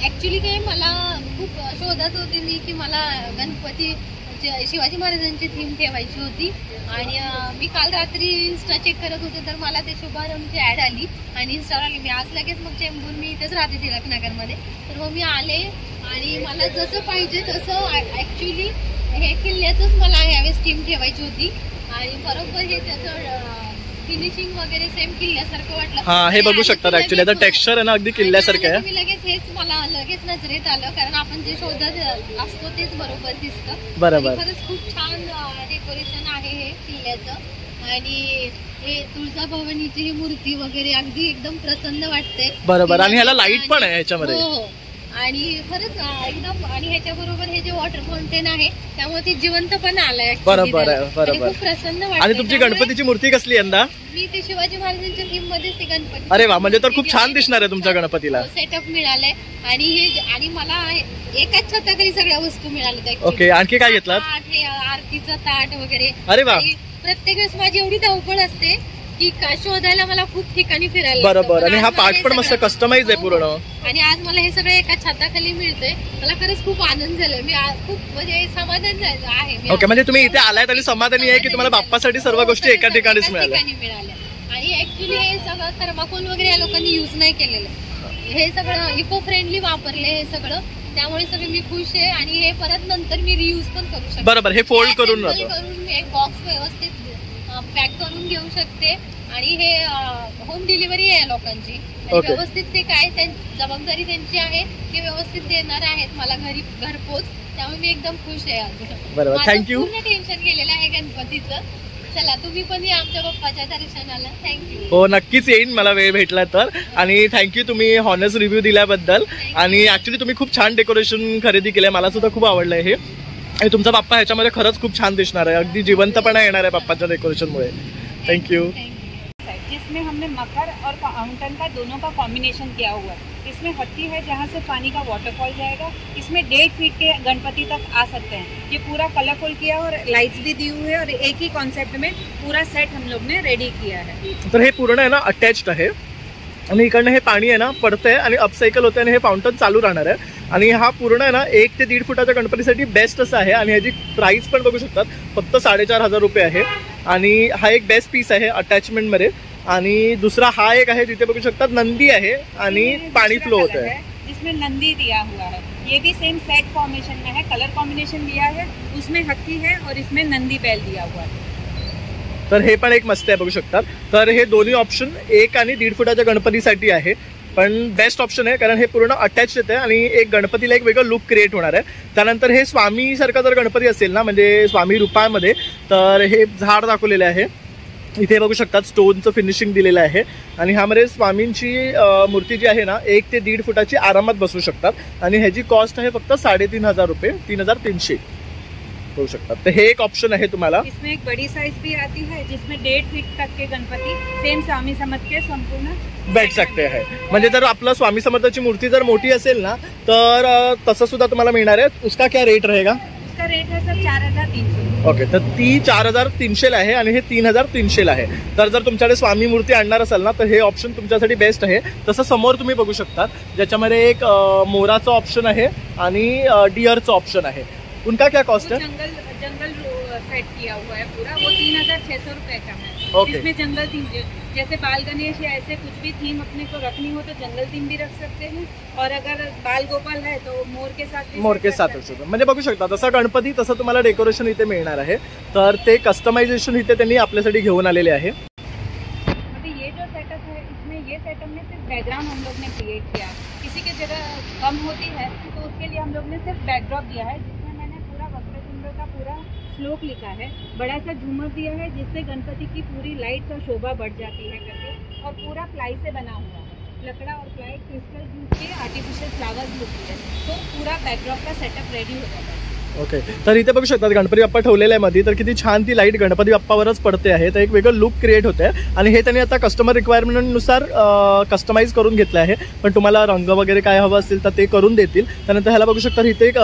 ॲक्च्युली काय मला खूप शोधत होते मी की मला गणपती शिवाजी महाराजांची थीम ठेवायची होती आणि मी काल रात्री इन्स्टा चेक करत होते तर मला ते शुभारंभची ॲड आली आणि इन्स्टावर आली। मी आज लगेच मग चेंबूर, मी इथेच राहते टिळकनगरमध्ये, तर मग मी आले आणि मला जसं पाहिजे तसं ॲक्च्युली हे किल्ल्याचंच मला यावेळेस थीम ठेवायची होती आणि बरोबर हे त्याचं फिनिशिंग वगैरे सेम किल्ल्यासारखं वाटलं। हा, हे बघू शकता ऍक्च्युली आता टेक्स्चर आहे ना अगदी किल्ल्यासारखं आहे। मी लगेच हेच मला लगेच नजरेत आलं, कारण आपण जे शोधत असतो तेच बरोबर दिसतं। बरोबर, खरंच खूप छान डेकोरेशन आहे हे किल्ल्याचं आणि हे तुळजाभवानीची ही मूर्ती वगैरे अगदी एकदम प्रसन्न वाटते। बरोबर, आणि ह्याला लाईट पण आहे ह्याच्यामध्ये। हो, आणि खरंच एकदम, आणि ह्याच्या बरोबर हे जे वॉटर फाउंटेन आहे त्यामुळे ते जिवंत पण आलंय। बरोबर आहे, बरोबर, खूप प्रसन्न वाटतं। आणि तुमची गणपतीची मूर्ती कसली यंदा? मी ते शिवाजी महाराजांच्या थीम मध्येच ते गणपती। अरे वा, म्हणजे तर खूप छान दिसणार आहे तुमच्या गणपतीला। सेटअप मिळालंय आणि हे, आणि मला एकाच छताखाली सगळ्या वस्तू मिळाल्या। ओके, आणखी काय घेतलं? हे आरतीचं ताट वगैरे। अरे वा, प्रत्येक वेळेस माझी एवढी धावपळ असते की शोधायला मला खूप ठिकाणी फिरायला बरोबर. आणि हा पार्ट पण मस्त कस्टमाइज आहे पूर्ण. आणि आज मला हे सगळं एका छताखाली मिळतंय. मला खरंच खूप आनंद झालाय. मी खूप म्हणजे समाधान आहे. ओके, म्हणजे तुम्ही इथे आलात आणि समाधानी आहे की तुम्हाला बाप्पासाठी सर्व गोष्टी एका ठिकाणीच मिळाल्या. आणि ऍक्च्युली हे सगळं थर्माकोल वगैरे या लोकांनी युज नाही केलेलं. हे सगळं इको फ्रेंडली वापरले हे सगळं. त्यामुळे सगळे मी खुश आहे. आणि हे परत नंतर मी रियूज पण करू शकते. बरोबर, हे फोल्ड करून मी एक बॉक्स व्यवस्थित पॅक करून घेऊ शकते. आणि हे होम डिलिव्हरी आहे लोकांची. व्यवस्थित ते काय जबाबदारी त्यांची आहे ते व्यवस्थित देणार आहेत मला घरपोच. त्यामुळे मी एकदम खुश आहे. बरोबर, थँक्यू. पूर्ण टेन्शन गेलेलं आहे गणपतीचं. चला तुम्ही पण या आमच्या बाप्पाच्या दर्शनाला. थँक्यू. हो, नक्कीच येईन मला वेळ भेटला तर. आणि थँक्यू तुम्ही हॉनेस्ट रिव्ह्यू दिल्याबद्दल. आणि ऍक्च्युली तुम्ही खूप छान डेकोरेशन खरेदी केलंय. मला सुद्धा खूप आवडलंय हे. आणि तुमचा बाप्पा ह्याच्यामध्ये खरंच खूप छान दिसणार आहे. अगदी जिवंतपणा येणार आहे बाप्पाच्या डेकोरेशनमुळे. थँक्यू. जिसमें हमने मकर और फाउंटेन का दोनों का कॉम्बिनेशन किया हुआ है. इसमें हट्टी है जहाँ से पानी का वाटरफॉल जाएगा. इसमें 1.5 फीट के गणपति तक आ सकते हैं. ये पूरा कलरफुल किया और लाइट्स भी दी हुई है. और एक ही कॉन्सेप्ट में पूरा सेट हम लोग ने रेडी किया है. तर हे पूर्ण आहे ना अटॅच्ड आहे. आणि इकडनं हे पाणी आहे ना पडतंय आणि अपसायकल होतंय आणि हे फाउंटन चालू राहणार आहे. आणि हा पूर्ण आहे ना 1 ते 1.5 फुटाच्या गणपतीसाठी बेस्ट असं आहे. आणि ह्याची प्राइस पण बघू शकतात, फक्त 4,500 रुपये आहे. आणि हा एक बेस्ट पीस आहे अटॅचमेंटमध्ये. आणि दुसरा हा एक आहे जिथे बघू शकतात नंदी आहे आणि पाणी फ्लो होत आहे. जिसमें नंदी दिया हुआ है. ये भी सेम सेट फॉर्मेशन में है. कलर कॉम्बिनेशन दिया है. उसमें हत्ती है और इसमें नंदी बैल दिया हुआ है. तर हे पण एक मस्त आहे बघू शकतात. तर हे दोन्ही ऑप्शन 1 आणि 1.5 फुटाच्या गणपतीसाठी आहे. पण बेस्ट ऑप्शन आहे कारण हे पूर्ण अटॅच येते आणि एक गणपतीला एक वेगळं लुक क्रिएट होणार आहे. त्यानंतर हे स्वामी सारखा जर गणपती असेल ना, म्हणजे स्वामी रूपामध्ये, तर हे झाड दाखवलेले आहे. इथे बघू शकतात स्टोनचं फिनिशिंग दिलेलं आहे. आणि ह्यामध्ये स्वामींची मूर्ती जी आहे ना 1 ते 1.5 फुटाची आरामात बसू शकतात. आणि ह्याची कॉस्ट आहे फक्त 3,500 रुपये, 3,300 होऊ शकतात. तर हे एक ऑप्शन आहे तुम्हाला. इसमें एक बड़ी साइज भी आती है जिसमें 1.5 फीट तक के गणपति सेम स्वामी समर्थ के संपूर्ण बैठ सकते हैं. म्हणजे जर आपलं स्वामी समर्थाची मूर्ती जर मोठी असेल ना तर तसं सुद्धा तुम्हाला मिळणार आहे. उसका क्या रेट रहेगा? उसका रेट है सर 4,300. ओके, तर ती 4,300 आहे आणि हे 3,300 आहे. तर जर तुमच्याकडे स्वामी मूर्ती आणणार असाल ना तर हे ऑप्शन तुमच्यासाठी बेस्ट आहे. तसं समोर तुम्ही बघू शकता ज्याच्यामध्ये एक मोराचं ऑप्शन आहे आणि डिअरचं ऑप्शन आहे. उनका क्या कॉस्ट है? जंगल सेट किया हुआ है पूरा. वो 3,600 रुपए का है. Okay. इसमें जंगल थीम जैसे बाल गणेश या ऐसे कुछ भी थीम अपने को रखनी हो तो जंगल थीम भी रख सकते हैं. और अगर बाल गोपाल है तो मोर के साथ म्हणजे बघू शकता तसा गणपती तसं तुम्हाला डेकोरेशन इथे मिळणार आहे. तर ते कस्टमायझेशन इथे त्यांनी आपल्यासाठी घेऊन आलेले आहे. ये जो सेटअप है इसमें ये सेटअप में सिर्फ बैकग्राउंड हम लोग ने क्रिएट किया. किसी की जगह कम होती है तो उसके लिए हम लोग ने सिर्फ बैकड्रॉप दिया है जिसमें मैंने पूरा वक्रतुंड का पूरा श्लोक लिखा है. बड़ा सा झूमर दिया है जिससे गणपति की पूरी लाइट्स और शोभा बढ़ जाती है करके. और पूरा प्लाई से बना हुआ है. लकड़ा और प्लाई क्रिस्टल यूज के आर्टिफिशियल फ्लावर्स यूज किए. तो पूरा बैकड्रॉप का सेटअप रेडी हो जाता है. ओके, तर इथे बघू शकतात गणपती बाप्पा ठेवलेला आहे मध्ये. तर किती छान ती लाईट गणपती बाप्पावरच पडते आहे. तर एक वेगळं लुक क्रिएट होते आहे. आणि हे त्यांनी आता कस्टमर रिक्वायरमेंटनुसार कस्टमाइज करून घेतलं आहे. पण तुम्हाला रंग वगैरे काय हवं असेल तर ते करून देतील. त्यानंतर ह्याला बघू शकता इथे एक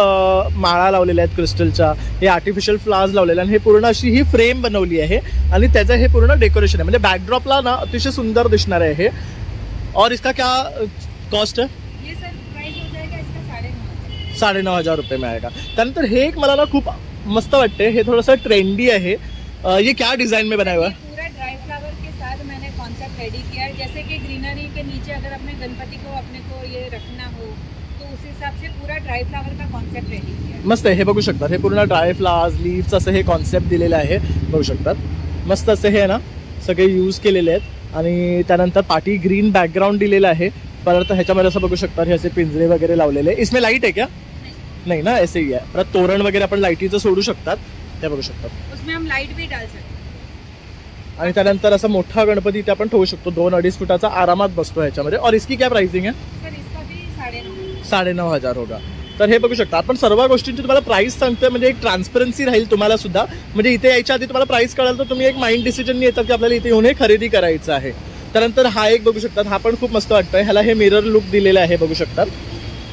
माळा लावलेल्या आहेत क्रिस्टलच्या. हे आर्टिफिशियल फ्लावर्स लावलेले आणि हे पूर्ण अशी ही फ्रेम बनवली आहे. आणि त्याचं हे पूर्ण डेकोरेशन आहे. म्हणजे बॅकड्रॉपला ना अतिशय सुंदर दिसणार आहे हे. और इसका क्या कॉस्ट है? ये सर प्राइस हो जाएगा इसका 9,500. 9,500 रुपये मिळेगा. त्यानंतर हे एक मला ना खूप मस्त वाटते. हे थोडंसं ट्रेंडी आहे. ये क्या डिजाइन में बनाया हुआ है? पूरा ड्राई फ्लावर के साथ मैंने कॉन्सेप्ट रेडी किया है. जैसे कि ग्रीनरी के नीचे अगर अपने गणपति को अपने को ये रखना हो तो उस हिसाब से पूरा ड्राई फ्लावर का कॉन्सेप्ट रेडी किया है. मस्त आहे. हे बघू शकतात हे पूर्ण ड्राय फ्लावर्स लीव्स असं हे कॉन्सेप्ट दिलेलं आहे. बघू शकतात मस्त असं हे ना सगळे यूज केलेले आहेत. आणि त्यानंतर पाठी ग्रीन बॅकग्राउंड दिलेलं आहे. परत ह्याच्यामध्ये असं बघू शकता हे असे पिंजरे वगैरे लावलेले. इसमें लाईट आहे क्या? नहीं ना, ऐसे ही है. परत तोरण वगैरे आपण लाईटीचं सोडू शकतात. ते बघू शकतात. उसमें हम लाइट भी डाल सकते हैं. आणि त्यानंतर असा मोठा गणपती इथे आपण ठेवू शकतो. 2-2.5 फुटाचा आरामात बसतो ह्याच्यामध्ये. और इसकी क्या प्राइसिंग है? सर इसका भी 9,500. 9,500 होगा. तर हे बघू शकता आपण सर्व गोष्टींची तुम्हाला प्राइस सांगतोय. म्हणजे एक ट्रान्सपरन्सी राहील तुम्हाला सुद्धा. म्हणजे इथे यायच्या आधी तुम्हाला प्राइस कळाल तर तुम्ही एक माइंड डिसिजन येतात की आपल्याला इथे येऊन हे खरेदी करायचं आहे. त्यानंतर हा एक बघू शकतात. हा पण खूप मस्त वाटतोय. ह्याला हे मिरर लुक दिलेलं आहे बघू शकतात.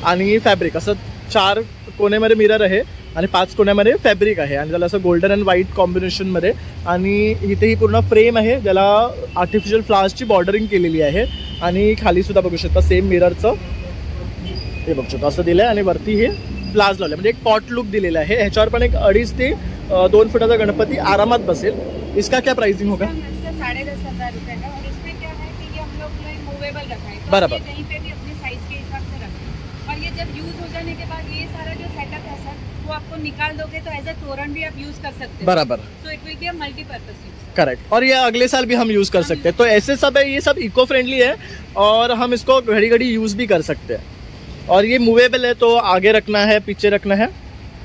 आणि फॅब्रिक असं 4 कोण्यामध्ये मिरर आहे आणि 5 कोण्यामध्ये फॅब्रिक आहे आणि त्याला असं गोल्डन अँड व्हाईट कॉम्बिनेशनमध्ये. आणि इथे ही पूर्ण फ्रेम आहे ज्याला आर्टिफिशियल फ्लावर्सची बॉर्डरिंग केलेली आहे. आणि खाली सुद्धा बघू शकता सेम मिररचं हे बघू शकता असं दिलं आहे आणि वरती हे फ्लावर्स लावले म्हणजे एक पॉट लुक दिलेला आहे. ह्याच्यावर पण एक 2.5 ते 2 फुटाचा गणपती आरामात बसेल. इसका क्या प्राइसिंग होगा? 10,500 रुपये का. और इसमें क्या है कि ये हम लोग ने मूवेबल रखा है, तो बराबर. ये कहीं पे भी अपने साइज के हिसाब से रखें. और ये जब यूज हो जाने के बाद ये सारा जो सेटअप है सर, वो आपको निकाल दोगे तो एज अ तोरण भी आप यूज कर सकते हो. बराबर, so it will be a multipurpose use. Correct. और ये अगले साल भी हम यूज़ कर सकते हैं. तो ऐसे सब है, ये सब इको फ्रेंडली है और हम इसको घड़ी घड़ी यूज़ भी कर सकते हैं. और ये मूवेबल है तो आगे रखना है पीछे रखना है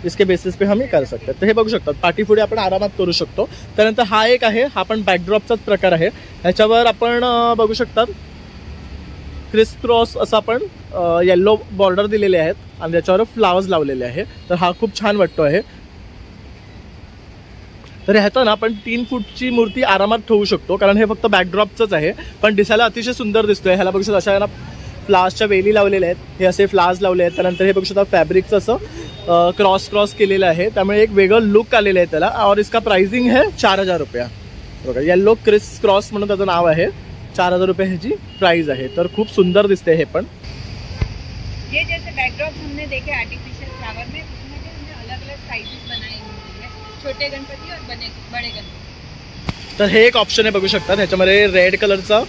इसके बेसिस पे हम हे कर सकतो. तर हे बघू शकतात पाठी पुढे आपण आरामात करू शकतो. त्यानंतर हा एक आहे, हा पण बॅकड्रॉपचाच प्रकार आहे. ह्याच्यावर आपण बघू शकतात क्रिस क्रॉस असं आपण येल्लो बॉर्डर दिलेले आहेत आणि त्याच्यावर फ्लावर्स लावलेले आहे. तर हा खूप छान वाटतो आहे. तर ह्याचा ना आपण 3 फूटची मूर्ती आरामात ठेवू शकतो कारण हे फक्त बॅकड्रॉपचंच आहे पण दिसायला अतिशय सुंदर दिसतोय. ह्याला बघू शकता अशा ना फ्लावर्सच्या वेली लावलेल्या आहेत, हे असे फ्लावर्स लावले आहेत. त्यानंतर हे बघू शकता फॅब्रिकचं असं क्रॉस केलेलं आहे त्यामुळे एक वेगळं लुक आलेलं आहे त्याला. और इसका प्राइसिंग है 4,000 रुपया. बघा येल्लो क्रिस क्रॉस म्हणून त्याचं नाव आहे. 4,000 रुपये ह्याची प्राइस आहे. तर खूप सुंदर दिसते हे पण. ये जैसे बैकड्रॉप हमने देखे आर्टिफिशियल फ्लावर में, उसमें भी हमने अलग अलग साइजेस बनाए हुए हैं, छोटे गणपति और बड़े गणपति. तर हे एक ऑप्शन आहे बघू शकता. ह्याच्यामध्ये रेड कलरचा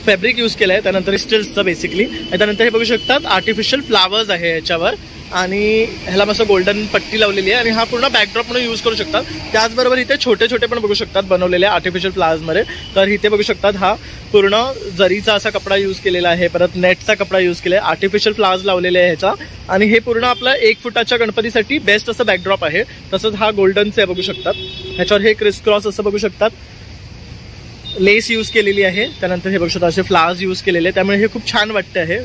फॅब्रिक यूज केलं आहे. त्यानंतर स्टिल्सचं बेसिकली. त्यानंतर हे बघू शकतात आर्टिफिशियल फ्लावर्स आहे ह्याच्यावर आणि ह्याला मस्त गोल्डन पट्टी लावलेली आहे आणि हा पूर्ण बॅकड्रॉप म्हणून यूज करू शकतात. त्याचबरोबर इथे छोटे छोटे पण बघू शकतात बनवलेले आर्टिफिशियल फ्लावर्समध्ये. तर इथे बघू शकतात हा पूर्ण जरीचा असा कपडा यूज केलेला आहे, परत नेटचा कपडा यूज केला आहे, आर्टिफिशियल फ्लावर्स लावलेले आहे ह्याचा. आणि हे पूर्ण आपलं 1 फुटाच्या गणपतीसाठी बेस्ट असं बॅकड्रॉप आहे. तसंच हा गोल्डनचं आहे बघू शकतात. ह्याच्यावर हे क्रिस क्रॉस असं बघू शकतात लेस यूज केलेली आहे. त्यानंतर हे बघू शकता असे फ्लावर्स यूज केलेले आहे त्यामुळे हे खूप छान वाटतं आहे.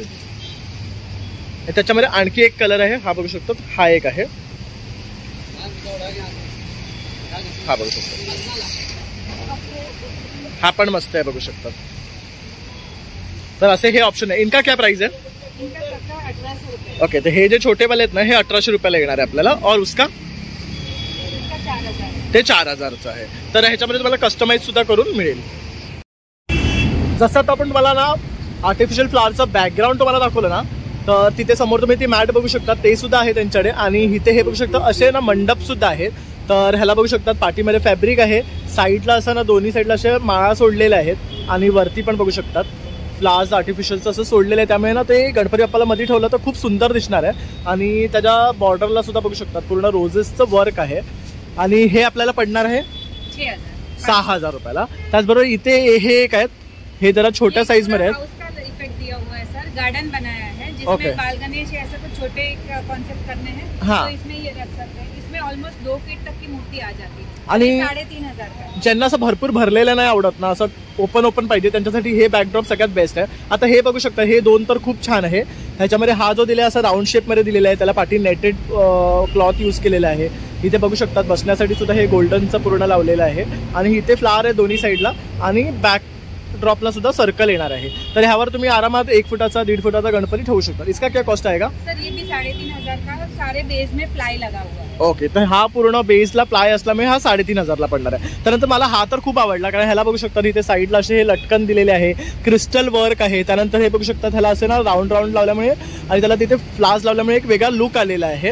त्याच्यामध्ये आणखी एक कलर आहे, हा बघू शकतो. हा एक आहे, हा बघू शकतो. हा पण मस्त आहे बघू शकतात. तर असे हे ऑप्शन आहे. इनका क्या प्राइस है? इनका 1700-1800 रुपये. ओके. तर हे जे छोटे वाले आहेत ना हे 1800 रुपयाला येणार आहे आपल्याला. और उसका इसका 4000. ते 4000चं आहे. तर ह्याच्यामध्ये तुम्हाला कस्टमाइज सुद्धा करून मिळेल. जसं आता आपण तुम्हाला ना आर्टिफिशियल फ्लावरचं बॅकग्राऊंड तुम्हाला दाखवलं ना, तर तिथे समोर तुम्ही ती मॅट बघू शकता, ते सुद्धा आहे त्यांच्याकडे. आणि इथे हे बघू शकता असे ना मंडप सुद्धा आहेत. तर ह्याला बघू शकतात पाठीमध्ये फॅब्रिक आहे, साईडला असं ना दोन्ही साईडला असे माळा सोडलेल्या आहेत आणि वरती पण बघू शकतात फ्लावर्स आर्टिफिशियलचं असं सोडलेलं आहे. त्यामुळे ना ते गणपती बाप्पाला मध्ये ठेवलं तर खूप सुंदर दिसणार आहे. आणि त्याच्या बॉर्डरला सुद्धा बघू शकतात पूर्ण रोजेसचं वर्क आहे. आणि हे आपल्याला पडणार आहे 6,000 रुपयाला. त्याचबरोबर इथे हे एक आहेत, हे जरा छोट्या साईज मध्ये आहेत. इफेक्ट दिया हुआ है सर, गार्डन बनाया है जिसमें बाल गणेश ऐसा कुछ छोटे कॉन्सेप्ट करने हैं. हाँ. तो इसमें ये रख सकते हैं. इसमें ऑलमोस्ट 2 फीट तक की मूर्ति आ जाती है. आणि 3,500 का. ज्यांना असं भरपूर भरलेलं नाही आवडत ना, असं ओपन पाहिजे त्यांच्यासाठी हे बॅकड्रॉप सगळ्यात बेस्ट आहे. आता हे बघू शकता, हे 2 तर खूप छान आहे. ह्याच्यामध्ये हा जो दिला असा राऊंड शेपमध्ये दिलेला आहे, त्याला पाठी नेटेड क्लॉथ यूज केलेला आहे. इथे बघू शकतात बसण्यासाठी सुद्धा हे गोल्डनचं पूर्ण लावलेलं आहे. आणि इथे फ्लावर आहे दोन्ही साईडला आणि बॅक ड्रॉपला सुद्धा सर्कल येणार आहे. तर ह्यावर तुम्ही आरामात 1 फुटाचा 1.5 फुटाचा गणपती ठेवू शकता. इसका क्या कॉस्ट आएगा? सर ये भी 3,500 का और सारे बेस में प्लाई लगा हुआ है. ओके. तर हा पूर्ण बेसला प्लाय असल्यामुळे हा 3,500 ला पडणार आहे. त्यानंतर मला हा तर खूप आवडला कारण ह्याला बघू शकता इथे साईडला असे हे लटकन दिलेले आहे, क्रिस्टल वर्क आहे. त्यानंतर हे बघू शकता ह्याला असे ना राऊंड लावल्यामुळे आणि त्याला तिथे फ्लावर्स लावल्यामुळे एक वेगळा लुक आलेला आहे.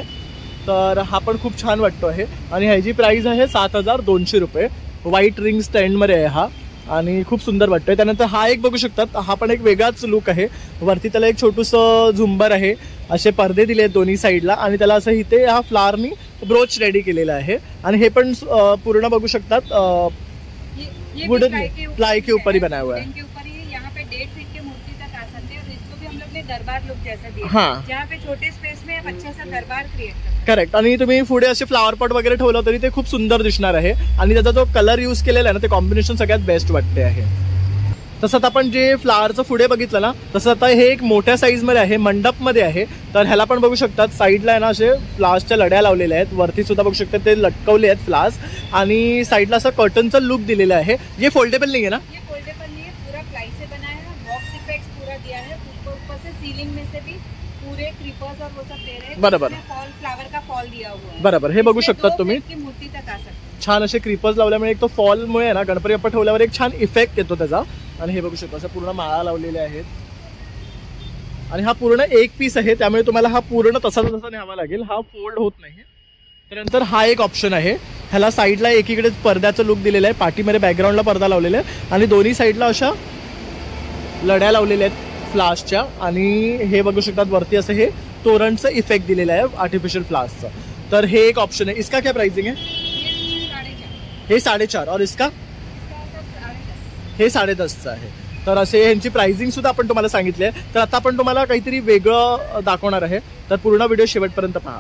तर हा पण खूप छान वाटतो आहे. आणि ह्याची प्राइस आहे 7,200 रुपये. व्हाईट रिंग स्टँडमध्ये आहे हा आणि खूप सुंदर वाटतोय. त्यानंतर हा एक बघू शकतात, हा पण एक वेगळाच लुक आहे. वरती त्याला एक छोटूसं झुंबर आहे, असे पडदे दिले आहेत दोन्ही साईडला आणि त्याला असं इथे हा फ्लावरनी ब्रोच रेडी केलेला आहे. आणि हे पण पूर्ण बघू शकतात वुडन प्लाई के ऊपर ही बनाया हुआ है. यहाँ पे 1.5 फीट की मूर्ति तक आ सकते हैं. और इसको भी हम लोग ने दरबार लुक जैसा दिया. हाँ. जहाँ पे छोटे स्पेस में हम अच्छा सा दरबार क्रिएट करते हैं. करेक्ट. आणि तुम्ही पुढे असे फ्लावर पॉट वगैरे ठेवलं तरी ते खूप सुंदर दिसणार आहे. आणि त्याचा जो कलर यूज केलेला आहे ना, ते कॉम्बिनेशन सगळ्यात बेस्ट वाटते आहे. तसंच आपण जे फ्लावरचं पुढे बघितलं ना, तसं आता हे एक मोठ्या साईजमध्ये आहे, मंडपमध्ये आहे. तर ह्याला पण बघू शकतात साईडला आहे ना असे फ्लावर्सच्या लड्या लावलेल्या आहेत. वरती सुद्धा बघू शकतात ते लटकवले आहेत फ्लावर्स आणि साईडला असं कर्टनचं लुक दिलेलं आहे. जे फोल्डेबल नाही आहे ना, ये फोल्डेबल नहीं है, पूरा प्लाई से बना है. बॉक्स इफेक्ट्स पूरा दिया है. ऊपर से सीलिंग में से भी पूरे क्रीपर्स और वो सब दे रहे हैं। बरोबर। फॉल फ्लावर का फॉल दिया हुआ है। बरोबर, हे बघू शकतात तुम्ही की मूर्ती तक आ सकते। छान असे क्रीपर्स लावल्यामुळे एक तो फॉलमुळे ना गणपती बाप्पा ठेवल्यावर एक छान इफेक्ट येतो त्याचा। आणि हे बघू शकता अशा पूर्ण माळा लावलेल्या आहेत आणि हा पूर्ण एक पीस आहे, त्यामुळे तुम्हाला हा पूर्ण तसा न्यावा लागेल, हा फोल्ड होत नाही। त्यानंतर हा एक ऑप्शन आहे, ह्याला साईडला एकीकडे पडद्याचं लुक दिलेलं आहे, पाठीमध्ये बॅकग्राऊंडला पडदा लावलेला आहे आणि दोन्ही साईडला अशा लड्या लावलेल्या आहेत फ्लासच्या। आणि हे बघू शकतात वरती असं हे तोरणचं इफेक्ट दिलेलं आहे आर्टिफिशियल फ्लासचं। तर हे एक ऑप्शन आहे। इसका क्या प्राइसिंग है? हे 4.5 और इसका हे 10.5चं आहे। तर असे ह्यांची प्राइसिंग सुद्धा आपण तुम्हाला सांगितली आहे। तर आता आपण तुम्हाला काहीतरी वेगळं दाखवणार आहे, तर पूर्ण व्हिडिओ शेवटपर्यंत पहा।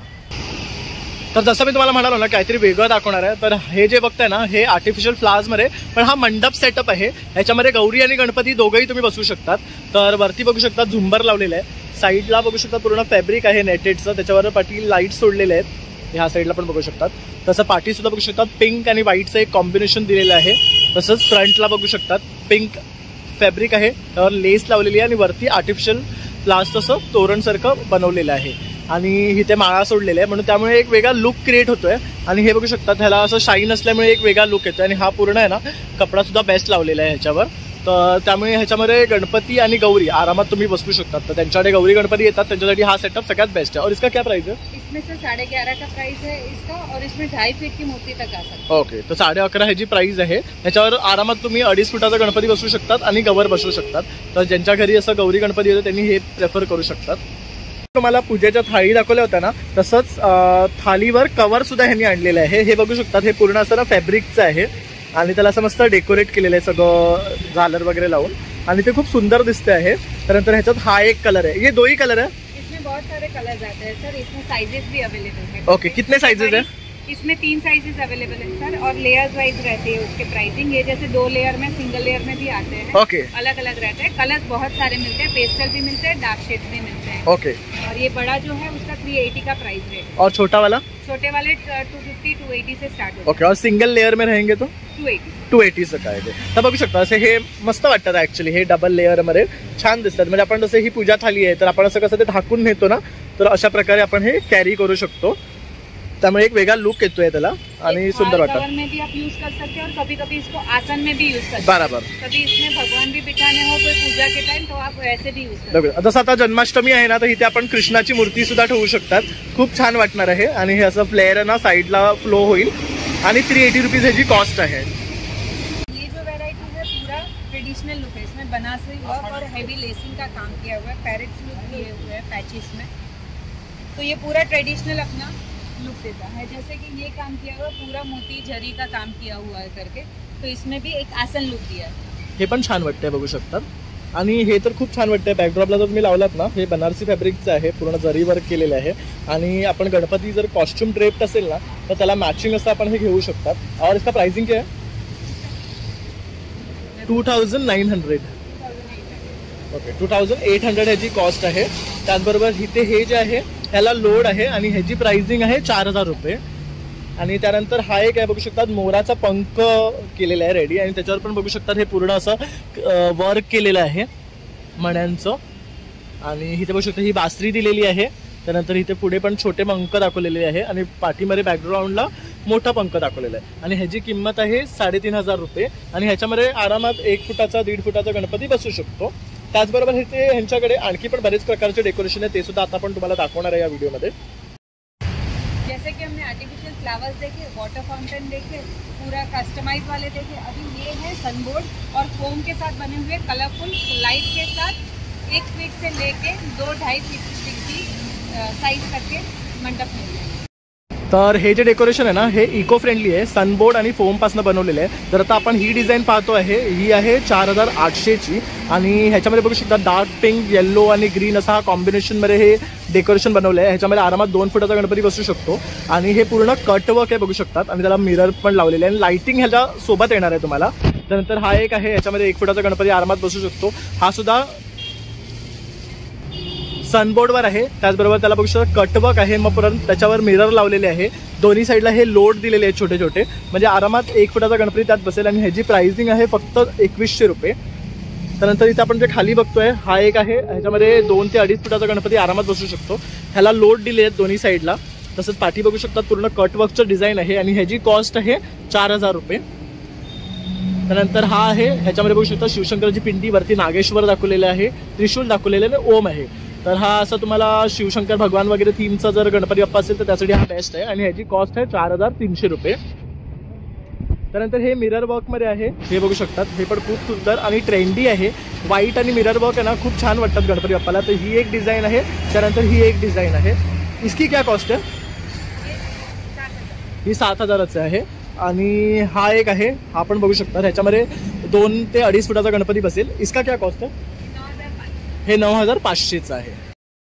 तर जसं मी तुम्हाला म्हणालो ना काहीतरी वेगळं दाखवणार आहे, तर हे जे बघताय ना हे आर्टिफिशियल फ्लावर्समध्ये, पण हा मंडप सेटअप आहे। ह्याच्यामध्ये गौरी आणि गणपती दोघंही तुम्ही बसू शकतात। तर वरती बघू शकता झुंबर लावलेलं आहे, साईडला बघू शकता पूर्ण फॅब्रिक आहे नेटेडचं, त्याच्यावर पाठी लाईट सोडलेले आहेत, ह्या साईडला पण बघू शकतात। तसं पाठी सुद्धा बघू शकतात पिंक आणि व्हाईटचं एक कॉम्बिनेशन दिलेलं आहे। तसंच फ्रंटला बघू शकतात पिंक फॅब्रिक आहे, त्यावर लेस लावलेली आहे आणि वरती आर्टिफिशियल फ्लावर्स तसं तोरणसारखं बनवलेलं आहे आणि इथे माळा सोडलेला आहे, म्हणून त्यामुळे एक वेगळा लुक क्रिएट होतोय। आणि हे बघू शकतात ह्याला असं शाईन असल्यामुळे एक वेगळा लुक येतोय आणि हा पूर्ण आहे ना कपडा सुद्धा बेस्ट लावलेला आहे ह्याच्यावर। तर त्यामुळे ह्याच्यामध्ये गणपती आणि गौरी आरामात तुम्ही बसू शकतात। तर त्यांच्याकडे गौरी गणपती येतात त्यांच्यासाठी हा सेटअप सगळ्यात बेस्ट है। और इसका क्या प्राइस है? इसमें से 11.5 का प्राइस है इसका, और इसमें 2.5 फीट की मूर्ति तक आ सकते हैं। ओके, तर 11.5 ह्याची प्राइस आहे। त्याच्यावर आरामात तुम्ही 2.5 फुटाचा गणपती बसू शकतात आणि गवर बसवू शकतात। तर ज्यांच्या घरी असं गौरी गणपती येतो त्यांनी हे प्रेफर करू शकतात। तुम्हाला पूजेच्या थाळी दाखवल्या होत्या ना, तसंच थालीवर कवर सुद्धा ह्यांनी आणलेलं आहे। हे बघू शकतात, हे पूर्ण असं ना फॅब्रिकचं आहे आणि त्याला असं मस्त डेकोरेट केलेलं आहे सगळं झालर वगैरे लावून आणि ते खूप सुंदर दिसते आहे। त्यानंतर ह्याच्यात हा एक कलर आहे, ये 2 ही कलर है। इसमें बहुत सारे कलर्स आते हैं सर, इसमें साइजेस भी अवेलेबल है। ओके, कितने साइजेस है? इसमें 3 साइजेस अवेलेबल है सर, और लेयर्स वाइज रहती है उसके प्राइसिंग। ये जैसे 2 लेयर में, सिंगल लेयर में भी आते हैं। ओके, अलग अलग रहते हैं, कलर्स बहुत सारे मिलते हैं, पेस्टल भी मिलते हैं, डार्क शेड्स भी मिलते हैं। ओके, और ये बड़ा जो है उसका 380 का प्राइस रेट है, और छोटा वाला? छोटे वाले 250 280 से स्टार्ट होते ओके, और सिंगल लेयर में रहेंगे तो 280 काय ते। तर बघू शकता असे हे मस्त वाटतात ऍक्च्युली, हे डबल लेअर मध्ये छान दिसतात। म्हणजे आपण जसं ही पूजा थाली आहे तर आपण असं कसं ते ढाकून नेतो ना, तर अशा प्रकारे आपण हे कॅरी करू शकतो, त्यामुळे एक वेगळा लुक येतोय त्याला आणि सुंदर वाटतं। कवर में भी आप यूज कर सकते हैं और कभी कभी इसको आसन में भी यूज कर सकते हैं। बराबर, कभी इसमें भगवान भी बिठाने हो कोई पूजा के टाइम तो आप वैसे भी यूज कर सकते हैं। जसं आता जन्माष्टमी आहे ना, तर इथे आपण कृष्णाची मूर्ती सुद्धा ठेवू शकतात, खूप छान वाटणार आहे। आणि हे असं फ्लेअर ना साईडला फ्लो होईल आणि 380 रुपीज ह्याची कॉस्ट आहे। ये जो वैरायटी है पूरा ट्रेडिशनल लुक है, इसमें बनारसी वर्क और हेवी लेसिंग का काम किया हुआ है, पैरेट्स लुक दिए हुए हैं पैचेस में। तो ये पूरा ट्रेडिशनल अपना लुक देता है, जैसे कि ये काम किया हुआ पूरा मोती जरी का काम किया हुआ है करके, तो इसमें भी एक आसन लुक दिया है। हे पण छान वाटतंय बघू शकतात। आणि हे तर खूप छान वाटतंय, बॅकड्रॉपला जर तुम्ही लावलात ना, हे बनारसी फॅब्रिकचं आहे, पूर्ण जरी वर्क केलेलं आहे आणि आपण गणपती जर कॉस्ट्यूम ड्रेप्ड असेल ना तर त्याला मॅचिंग असं आपण हे घेऊ शकतात। और इसका प्राइसिंग क्या है? 2900। ओके, 2800 ह्याची कॉस्ट आहे। त्याचबरोबर इथे हे जे आहे ह्याला लोड आहे आणि ह्याची प्राइसिंग आहे 4000 रुपये। आणि त्यानंतर हा एक आहे बघू शकतात, मोराचा पंख केलेला आहे रेडी आणि त्याच्यावर पण बघू शकतात हे पूर्ण असं वर्क केलेलं आहे मण्यांचं। आणि इथे बघू शकता ही बासरी दिलेली आहे, त्यानंतर इथे पुढे पण छोटे पंख दाखवलेले आहे आणि पाठीमध्ये बॅकग्राऊंडला मोठा पंख दाखवलेला आहे आणि ह्याची किंमत आहे 3500 रुपये। आणि ह्याच्यामध्ये आरामात 1 फुटाचा 1.5 फुटाचा गणपती बसू शकतो। त्याचबरोबर हे ह्यांच्याकडे आणखी पण बरेच प्रकारचे डेकोरेशन आहे, ते सुद्धा आता आपण तुम्हाला दाखवणार आहे या व्हिडिओमध्ये। जैसे कि हमने आर्टिफिशियल फ्लावर्स देखे, वाटर फाउंटेन देखे, पूरा कस्टमाइज वाले देखे, अभी ये है सनबोर्ड और फोम के साथ बने हुए कलरफुल लाइट के साथ 1 फीट से लेके 2-2.5 फीट की साइज तक के मंडप मिल जाएंगे। तर हे जे डेकोरेशन आहे ना हे इको फ्रेंडली आहे, सनबोर्ड आणि फोम पासून बनवलेले आहे। तर आता आपण ही डिझाईन पाहतो आहे, ही आहे 4800 ची आणि ह्याच्यामध्ये बघू शकता डार्क पिंक, येल्लो आणि ग्रीन असा हा कॉम्बिनेशन मध्ये हे डेकोरेशन बनवलं आहे। ह्याच्यामध्ये आरामात 2 फुटाचा गणपती बसू शकतो आणि हे पूर्ण कट वर्क आहे बघू शकतात आणि त्याला मिरर पण लावलेले आहे आणि लाइटिंग ह्याच्या सोबत येणार आहे तुम्हाला। त्यानंतर हा एक आहे, ह्याच्यामध्ये 1 फुटाचा गणपती आरामात बसू शकतो, हा सुद्धा सनबोर्डवर आहे। त्याचबरोबर त्याला बघू शकता कटवर्क आहे, मग परत त्याच्यावर मिरर लावलेले आहे, दोन्ही साईडला हे लोड दिलेले आहेत छोटे छोटे, म्हणजे आरामात 1 फुटाचा गणपती त्यात बसेल आणि ह्याची प्राइसिंग आहे फक्त 2100 रुपये। त्यानंतर इथे आपण जे खाली बघतोय हा एक आहे, ह्याच्यामध्ये 2 ते 2.5 फुटाचा गणपती आरामात बसू शकतो. ह्याला लोड दिले आहेत दोन्ही साईडला. तसंच पाठी बघू शकतात पूर्ण कटवर्कचं डिझाईन आहे आणि ह्याची कॉस्ट आहे 4000 रुपये. त्यानंतर हा आहे, ह्याच्यामध्ये बघू शकता शिवशंकराची पिंडी, वरती नागेश्वर दाखवलेले आहे, त्रिशूल दाखवलेले आणि ओम आहे. तर हा असं तुम्हाला शिवशंकर भगवान वगैरे थीमचा जर गणपती बाप्पा असेल तर त्यासाठी हा बेस्ट आहे आणि ह्याची कॉस्ट आहे 4300 रुपये. त्यानंतर हे मिरर वर्कमध्ये आहे, हे बघू शकतात. हे पण खूप सुंदर आणि ट्रेंडी आहे. व्हाईट आणि मिरर वर्क आहे ना, खूप छान वाटतात गणपती बाप्पाला. तर ही एक डिझाईन आहे, त्यानंतर ही एक डिझाईन आहे. इसकी क्या कॉस्ट है? ही 7000च आहे. आणि हा एक आहे, हा पण बघू शकता. ह्याच्यामध्ये 2 ते 2.5 फुटाचा गणपती बसेल. इसका क्या कॉस्ट है? हे 9500च आहे.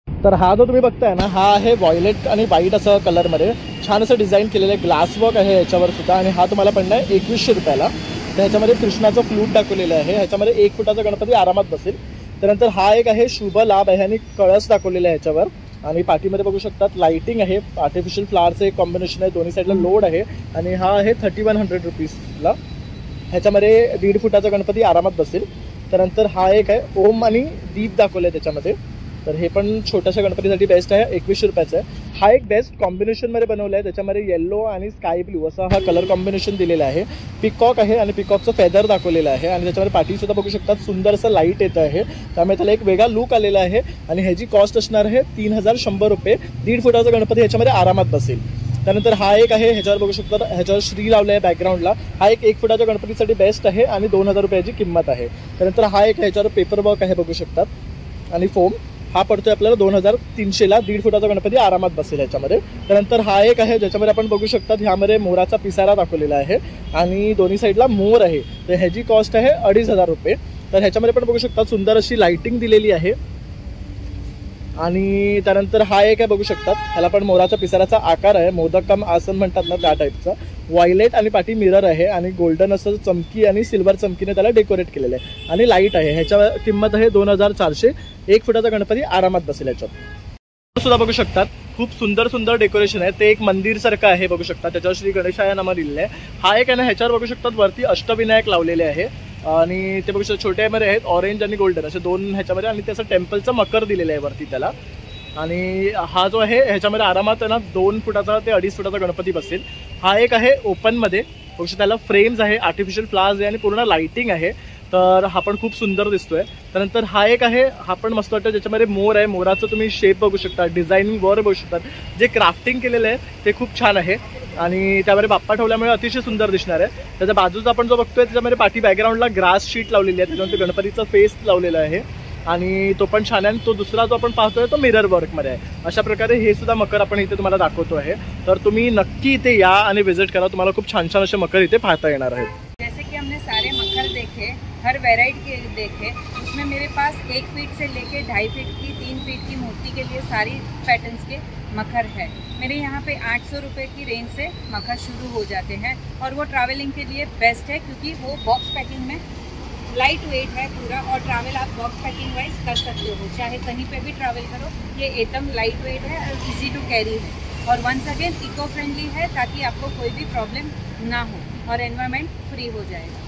तर हा जो तुम्ही बघताय ना, हा आहे व्हायलेट आणि व्हाईट असं कलरमध्ये छान असं डिझाईन केलेलं आहे. ग्लास वर्क आहे याच्यावर सुद्धा आणि हा तुम्हाला पडणार आहे 2100 रुपयाला. तर ह्याच्यामध्ये कृष्णाचं फ्लूट दाखवलेलं आहे. ह्याच्यामध्ये 1 फुटाचा गणपती आरामात बसेल. त्यानंतर हा एक आहे शुभ लाभ आहे आणि कळस दाखवलेला आहे ह्याच्यावर. आणि पाठीमध्ये बघू शकतात लाइटिंग आहे, आर्टिफिशियल फ्लावरचं एक कॉम्बिनेशन आहे, दोन्ही साईडला लोड आहे. आणि हा आहे 3100 रुपीजला. ह्याच्यामध्ये 1.5 फुटाचा गणपती आरामात बसेल. त्यानंतर हा एक आहे ओम आणि दीप दाखवले आहे त्याच्यामध्ये. तर हे पण छोट्याशा गणपतीसाठी बेस्ट आहे, 2100 रुपयाचा आहे. हा एक बेस्ट कॉम्बिनेशनमध्ये बनवला आहे. त्याच्यामध्ये येल्लो आणि स्काय ब्लू असा हा कलर कॉम्बिनेशन दिलेला आहे. पिकॉक आहे आणि पिकॉकचं फेदर दाखवलेलं आहे. आणि त्याच्यामध्ये पाठीसुद्धा बघू शकतात सुंदर असं लाईट येतं आहे, त्यामुळे त्याला एक वेगळा लुक आलेला आहे. आणि ह्याची कॉस्ट असणार आहे 3100 रुपये. 1.5 फुटाचा गणपती ह्याच्यामध्ये आरामात बसेल. त्यानंतर हा एक आहे, ह्याच्यावर बघू शकता, ह्याच्यावर श्री लावलं आहे बॅकग्राऊंडला. हा एक 1 फुटाच्या गणपतीसाठी बेस्ट आहे आणि 2000 रुपयाची किंमत आहे. त्यानंतर हा एक ह्याच्यावर पेपर वर्क आहे बघू शकतात आणि फोम. हा पडतोय आपल्याला 2300ला. 1.5 फुटाचा गणपती आरामात बसेल ह्याच्यामध्ये. त्यानंतर हा एक आहे, ज्याच्यामध्ये आपण बघू शकतात ह्यामध्ये मोराचा पिसारा दाखवलेला आहे आणि दोन्ही साईडला मोर आहे. तर ह्याची कॉस्ट आहे 2500 रुपये. तर ह्याच्यामध्ये पण बघू शकता सुंदर अशी लाइटिंग दिलेली आहे. आणि त्यानंतर हा एक आहे बघू शकतात, ह्याला पण मोराचा पिसाराचा आकार आहे, मोदकम आसन म्हणतात ना त्या टाईपचा. व्हायलेट आणि पाठी मिरर आहे आणि गोल्डन असं चमकी आणि सिल्वर चमकीने त्याला डेकोरेट केलेलं आहे आणि लाईट आहे. ह्याच्या किंमत आहे 2400. 1 फुटाचा गणपती आरामात बसेल ह्याच्यात. सुद्धा बघू शकतात खूप सुंदर सुंदर डेकोरेशन आहे. ते एक मंदिर सारखं आहे बघू शकता, त्याच्यावर श्री गणेशाय नमः लिहिलेलं आहे. हा एक आहे ना, ह्याच्यावर बघू शकतात वरती अष्टविनायक लावलेले आहे आणि ते बघू शकता छोट्यामध्ये आहेत, ऑरेंज आणि गोल्डन असे 2 ह्याच्यामध्ये. आणि त्याचं टेम्पलचं मकर दिलेलं आहे वरती त्याला. आणि हा जो आहे ह्याच्यामध्ये आरामात आहे ना 2 फुटाचा ते 2.5 फुटाचा गणपती बसेल. हा एक आहे ओपनमध्ये बघू शकता, त्याला फ्रेम्स आहे, आर्टिफिशियल फ्लावर्स आहे आणि पूर्ण लाइटिंग आहे. तर हा पण खूप सुंदर दिसतोय. त्यानंतर हा एक आहे, हा पण मस्त वाटतं, ज्याच्यामध्ये मोर आहे, मोराचं तुम्ही शेप बघू शकता, डिझायनिंग वर बघू शकतात. जे क्राफ्टिंग केलेलं आहे ते खूप छान आहे आणि त्यामध्ये बाप्पा ठेवल्यामुळे अतिशय सुंदर दिसणार आहे. त्याच्या बाजूचा आपण जो बघतोय त्याच्यामध्ये पाठी बॅकग्राऊंडला ग्रास शीट लावलेली आहे, त्याच्यानंतर गणपतीचा फेस लावलेला आहे आणि तो पण छान आहे. आणि तो दुसरा जो आपण पाहतोय तो मिरर वर्कमध्ये आहे. अशा प्रकारे हे सुद्धा मकर आपण इथे तुम्हाला दाखवतो आहे. तर तुम्ही नक्की इथे या आणि व्हिजिट करा, तुम्हाला खूप छान छान असे मकर इथे पाहता येणार आहेत. जैसे कि हमने सारे मकर देखे, हर वैरायटी के देखे, उसमें मेरे पास 1 फीट से लेके 2.5 फीट की 3 फीट की मूर्ति के लिए सारी पैटर्न्स के मकर है. मेरे यहाँ पे 800 रुपये की रेंज से मकर शुरू हो जाते हैं और वो ट्रैवलिंग के लिए बेस्ट है क्योंकि वो बॉक्स पैकिंग में लाइट वेट है पूरा और ट्रैवल आप बॉक्स पैकिंग वाइज कर सकते हो, चाहे कहीं पे भी ट्रैवल करो. ये एकदम लाइट वेट है और इजी टू कैरी है और वंस अगेन इको फ्रेंडली है ताकि आपको कोई भी प्रॉब्लम ना हो और एनवायरमेंट फ्री हो जाएगा.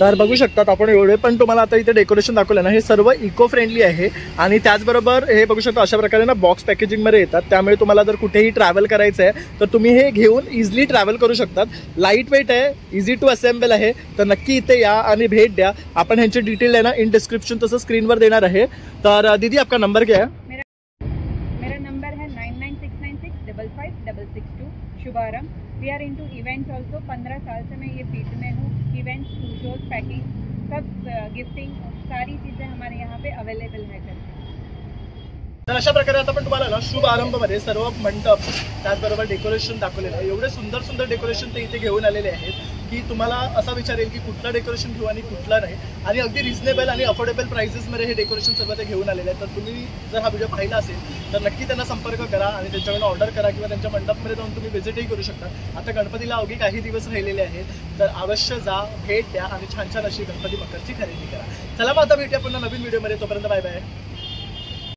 तर बघू शकतात आपण एवढे पण तुम्हाला आता इथे डेकोरेशन दाखवलं ना, हे सर्व इको फ्रेंडली आहे. आणि त्याचबरोबर हे बघू शकता अशा प्रकारे ना बॉक्स पॅकेजिंगमध्ये येतात, त्यामुळे तुम्हाला जर कुठेही ट्रॅव्हल करायचं आहे तर तुम्ही हे घेऊन इझिली ट्रॅव्हल करू शकतात. लाईट वेट आहे, इझी टू असेंबल आहे. तर नक्की इथे या आणि भेट द्या. आपण ह्यांचे डिटेल आहे ना इन डिस्क्रिप्शन तसं स्क्रीनवर देणार आहे. तर दीदी आपका नंबर क्या है? मेरा नंबर है 9969655662. Shubharambh. We are into events also. 15 साल से मैं ये फील्ड में हूँ. इवेंट्स, शोज, पैकिंग, सब गिफ्टिंग, सारी चीज़ें हमारे यहाँ पे अवेलेबल है करके. तर अशा प्रकारे आता पण तुम्हाला ना शुभ आरंभमध्ये सर्व मंडप त्याचबरोबर डेकोरेशन दाखवलेलं आहे. एवढे सुंदर सुंदर डेकोरेशन ते इथे घेऊन आलेले आहेत की तुम्हाला असा विचार येईल की कुठलं डेकोरेशन घेऊ आणि कुठलं नाही. आणि अगदी रिझनेबल आणि अफोर्डेबल प्राइसेसमध्ये हे डेकोरेशन सर्व ते घेऊन आलेले आहेत. तर तुम्ही जर हा व्हिडिओ पाहिला असेल तर नक्की त्यांना संपर्क करा आणि त्यांच्याकडून ऑर्डर करा किंवा त्यांच्या मंडपमध्ये जाऊन तुम्ही व्हिजिटही करू शकता. आता गणपतीला अवघी काही दिवस राहिलेले आहेत, तर अवश्य जा, भेट द्या आणि छान छान अशी गणपती मकरची खरेदी करा. चला मग आता भेटूया पुन्हा नवीन व्हिडिओमध्ये. तोपर्यंत बाय बाय.